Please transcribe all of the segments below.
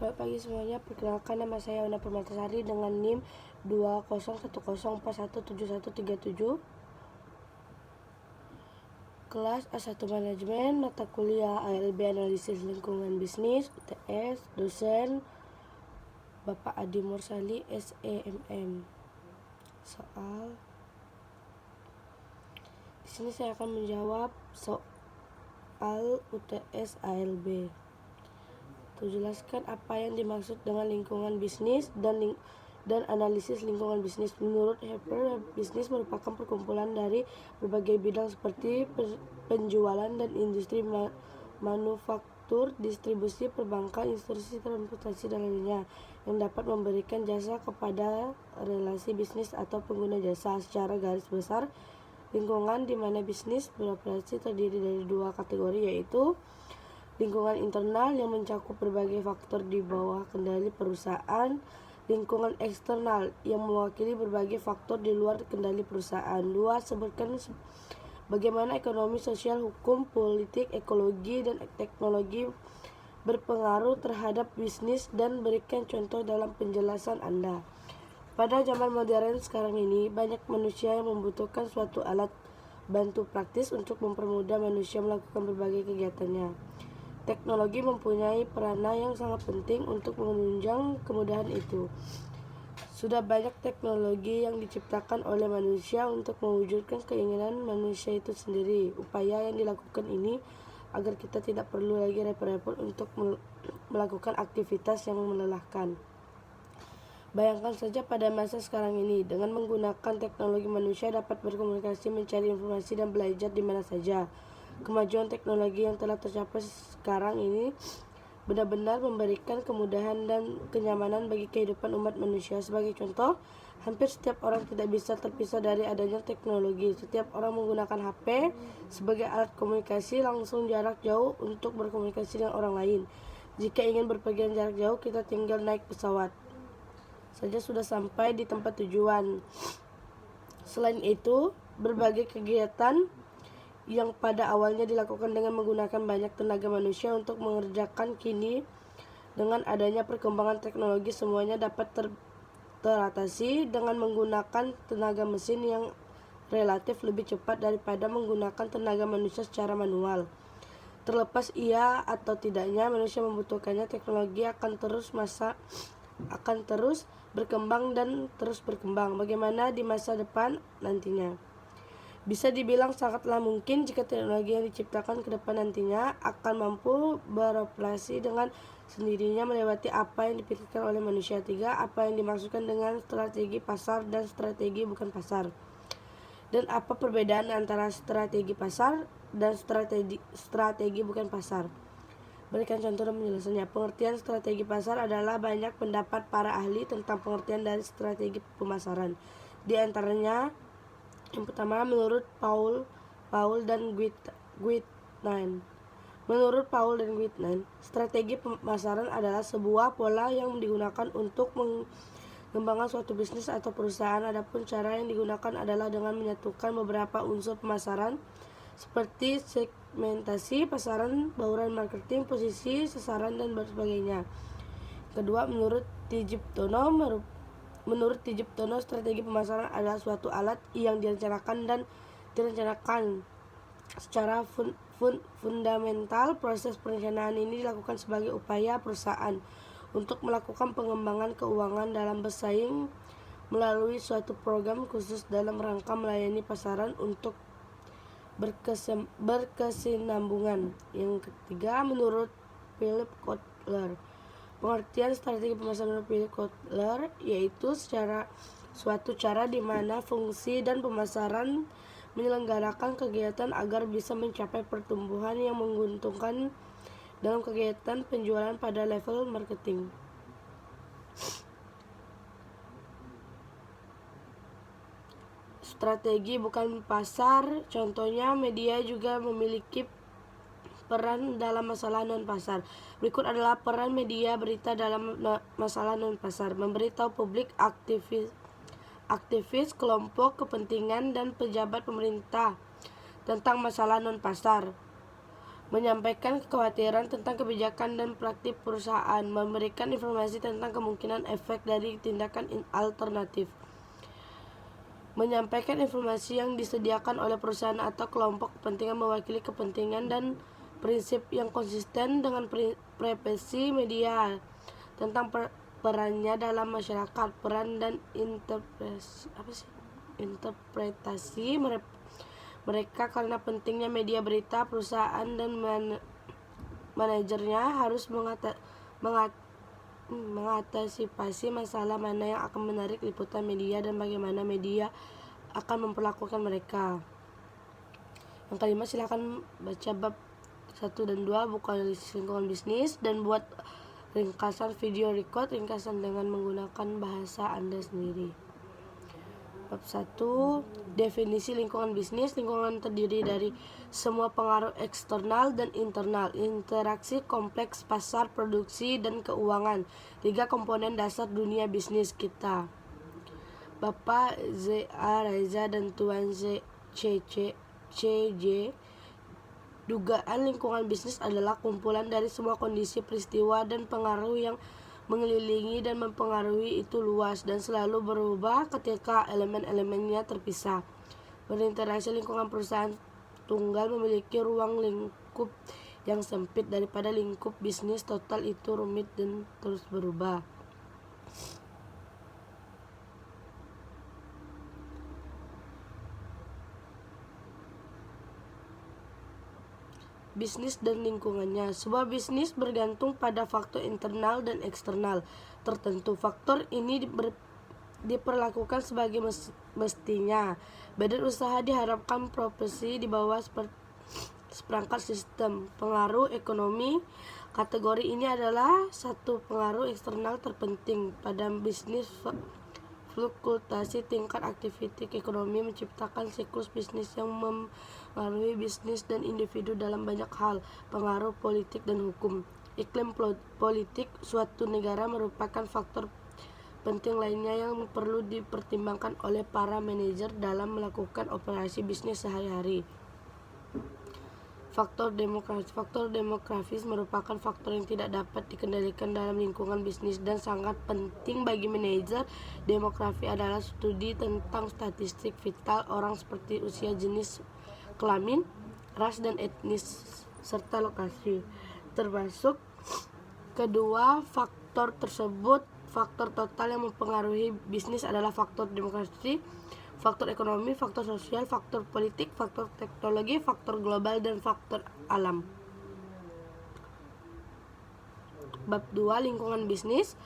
Selamat pagi semuanya, perkenalkan nama saya Una Permatasari dengan NIM 201041717137. Kelas A1 Manajemen, mata kuliah ALB Analisis Lingkungan Bisnis, UTS, dosen Bapak Adi Mursali, SEMM. Soal di sini saya akan menjawab soal UTS ALB. Jelaskan apa yang dimaksud dengan lingkungan bisnis dan analisis lingkungan bisnis. Menurut Harper, bisnis merupakan perkumpulan dari berbagai bidang seperti penjualan dan industri manufaktur, distribusi, perbankan, instruksi, transportasi, dan lainnya, yang dapat memberikan jasa kepada relasi bisnis atau pengguna jasa. Secara garis besar, lingkungan di mana bisnis beroperasi terdiri dari dua kategori, yaitu lingkungan internal yang mencakup berbagai faktor di bawah kendali perusahaan, lingkungan eksternal yang mewakili berbagai faktor di luar kendali perusahaan. 2. Sebutkan bagaimana ekonomi, sosial, hukum, politik, ekologi, dan teknologi berpengaruh terhadap bisnis dan berikan contoh dalam penjelasan Anda. Pada zaman modern sekarang ini, banyak manusia yang membutuhkan suatu alat bantu praktis untuk mempermudah manusia melakukan berbagai kegiatannya. Teknologi mempunyai peranan yang sangat penting untuk menunjang kemudahan itu. Sudah banyak teknologi yang diciptakan oleh manusia untuk mewujudkan keinginan manusia itu sendiri. Upaya yang dilakukan ini agar kita tidak perlu lagi repot-repot untuk melakukan aktivitas yang melelahkan. Bayangkan saja pada masa sekarang ini, dengan menggunakan teknologi manusia dapat berkomunikasi, mencari informasi, dan belajar di mana saja. Kemajuan teknologi yang telah tercapai sekarang ini benar-benar memberikan kemudahan dan kenyamanan bagi kehidupan umat manusia. Sebagai contoh, hampir setiap orang tidak bisa terpisah dari adanya teknologi. Setiap orang menggunakan HP sebagai alat komunikasi langsung jarak jauh untuk berkomunikasi dengan orang lain. Jika ingin berpergian jarak jauh, kita tinggal naik pesawat saja sudah sampai di tempat tujuan. Selain itu, berbagai kegiatan yang pada awalnya dilakukan dengan menggunakan banyak tenaga manusia untuk mengerjakan, kini dengan adanya perkembangan teknologi semuanya dapat teratasi dengan menggunakan tenaga mesin yang relatif lebih cepat daripada menggunakan tenaga manusia secara manual. Terlepas iya atau tidaknya manusia membutuhkannya, teknologi akan terus berkembang dan terus berkembang. Bagaimana di masa depan nantinya? Bisa dibilang sangatlah mungkin jika teknologi yang diciptakan ke depan nantinya akan mampu beroperasi dengan sendirinya melewati apa yang dipikirkan oleh manusia. 3. Apa yang dimaksudkan dengan strategi pasar dan strategi bukan pasar? Dan apa perbedaan antara strategi pasar dan strategi bukan pasar? Berikan contoh dan penjelasannya. Pengertian strategi pasar adalah banyak pendapat para ahli tentang pengertian dari strategi pemasaran. Di antaranya, yang pertama, menurut Paul dan Guitman. Menurut Paul dan Guitman, strategi pemasaran adalah sebuah pola yang digunakan untuk mengembangkan suatu bisnis atau perusahaan. Adapun cara yang digunakan adalah dengan menyatukan beberapa unsur pemasaran seperti segmentasi pasaran, bauran marketing, posisi sasaran, dan sebagainya. Kedua, menurut Tijiptono, strategi pemasaran adalah suatu alat yang direncanakan secara fundamental. Proses perencanaan ini dilakukan sebagai upaya perusahaan untuk melakukan pengembangan keuangan dalam bersaing melalui suatu program khusus dalam rangka melayani pasaran untuk berkesinambungan. Yang ketiga, menurut Philip Kotler, pengertian strategi pemasaran menurut Philip Kotler yaitu suatu cara di mana fungsi dan pemasaran menyelenggarakan kegiatan agar bisa mencapai pertumbuhan yang menguntungkan dalam kegiatan penjualan pada level marketing. Strategi bukan pasar, contohnya media juga memiliki peran dalam masalah non-pasar. Berikut adalah peran media berita dalam masalah non-pasar. Memberitahu publik, aktivis, kelompok kepentingan, dan pejabat pemerintah tentang masalah non-pasar. menyampaikan kekhawatiran tentang kebijakan dan praktik perusahaan, memberikan informasi tentang kemungkinan efek dari tindakan alternatif, menyampaikan informasi yang disediakan oleh perusahaan atau kelompok kepentingan mewakili kepentingan dan prinsip yang konsisten dengan privasi media tentang perannya dalam masyarakat, peran dan interpretasi mereka karena pentingnya media berita. Perusahaan dan manajernya harus mengantisipasi masalah mana yang akan menarik liputan media dan bagaimana media akan memperlakukan mereka. Yang kelima, silakan baca bab 1 dan 2 buku analisis lingkungan bisnis dan buat ringkasan video record ringkasan dengan menggunakan bahasa Anda sendiri. Bab 1, definisi lingkungan bisnis. Lingkungan terdiri dari semua pengaruh eksternal dan internal, interaksi kompleks pasar, produksi, dan keuangan. 3 komponen dasar dunia bisnis kita. Bapak Z.A. Reza dan Tuan C.J. Dugaan lingkungan bisnis adalah kumpulan dari semua kondisi, peristiwa, dan pengaruh yang mengelilingi dan mempengaruhi itu luas dan selalu berubah ketika elemen-elemennya terpisah. Berinteraksi, lingkungan perusahaan tunggal memiliki ruang lingkup yang sempit daripada lingkup bisnis total itu rumit dan terus berubah. Bisnis dan lingkungannya. Sebuah bisnis bergantung pada faktor internal dan eksternal tertentu. Faktor ini diperlakukan sebagai mestinya. Badan usaha diharapkan beroperasi di bawah seperangkat sistem pengaruh ekonomi. Kategori ini adalah satu pengaruh eksternal terpenting pada bisnis. Fluktuasi tingkat aktivitas ekonomi menciptakan siklus bisnis yang mempengaruhi bisnis dan individu dalam banyak hal. Pengaruh politik dan hukum. Iklim politik suatu negara merupakan faktor penting lainnya yang perlu dipertimbangkan oleh para manajer dalam melakukan operasi bisnis sehari-hari. Faktor demografis merupakan faktor yang tidak dapat dikendalikan dalam lingkungan bisnis dan sangat penting bagi manajer. Demografi adalah studi tentang statistik vital orang seperti usia, jenis kelamin, ras dan etnis, serta lokasi. Termasuk kedua faktor tersebut, faktor total yang mempengaruhi bisnis adalah faktor demografi, faktor ekonomi, faktor sosial, faktor politik, faktor teknologi, faktor global, dan faktor alam. Bab 2, lingkungan bisnis.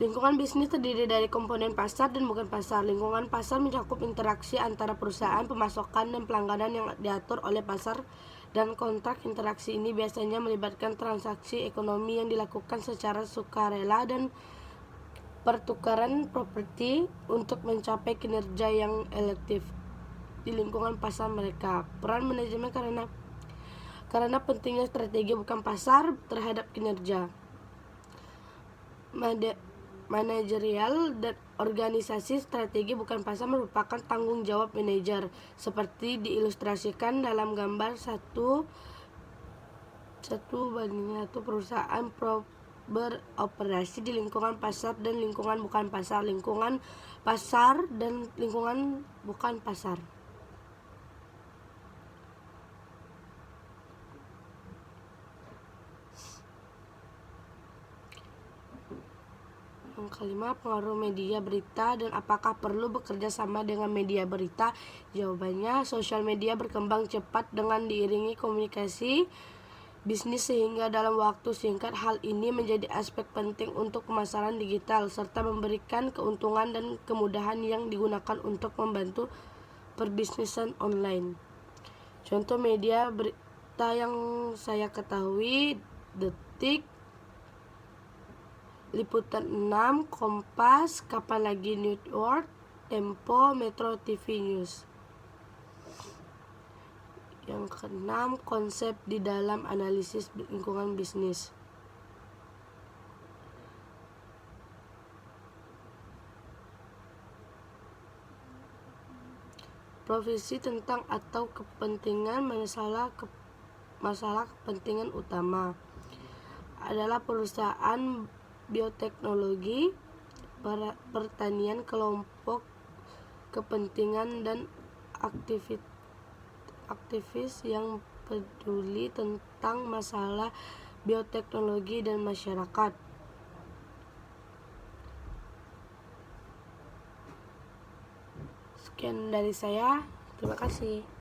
Lingkungan bisnis terdiri dari komponen pasar dan bukan pasar. Lingkungan pasar mencakup interaksi antara perusahaan, pemasaran, dan pelanggan yang diatur oleh pasar dan kontrak. Interaksi ini biasanya melibatkan transaksi ekonomi yang dilakukan secara sukarela dan pertukaran properti untuk mencapai kinerja yang elektif di lingkungan pasar mereka. Peran manajemen karena pentingnya strategi bukan pasar terhadap kinerja. Manajerial dan organisasi strategi bukan pasar merupakan tanggung jawab manajer, seperti diilustrasikan dalam gambar 1/1. Perusahaan beroperasi di lingkungan pasar dan lingkungan bukan pasar, lingkungan pasar dan lingkungan bukan pasar. Yang kelima, pengaruh media berita dan apakah perlu bekerja sama dengan media berita? Jawabannya, sosial media berkembang cepat dengan diiringi komunikasi bisnis sehingga dalam waktu singkat hal ini menjadi aspek penting untuk pemasaran digital serta memberikan keuntungan dan kemudahan yang digunakan untuk membantu perbisnisan online. Contoh media berita yang saya ketahui: Detik, Liputan 6, Kompas, Kapan Lagi Network, Tempo, Metro TV News. Yang keenam, konsep di dalam analisis lingkungan bisnis. Profesi tentang atau kepentingan masalah kepentingan utama adalah perusahaan bioteknologi, pertanian, kelompok kepentingan, dan aktivis yang peduli tentang masalah bioteknologi dan masyarakat. Sekian dari saya, terima kasih.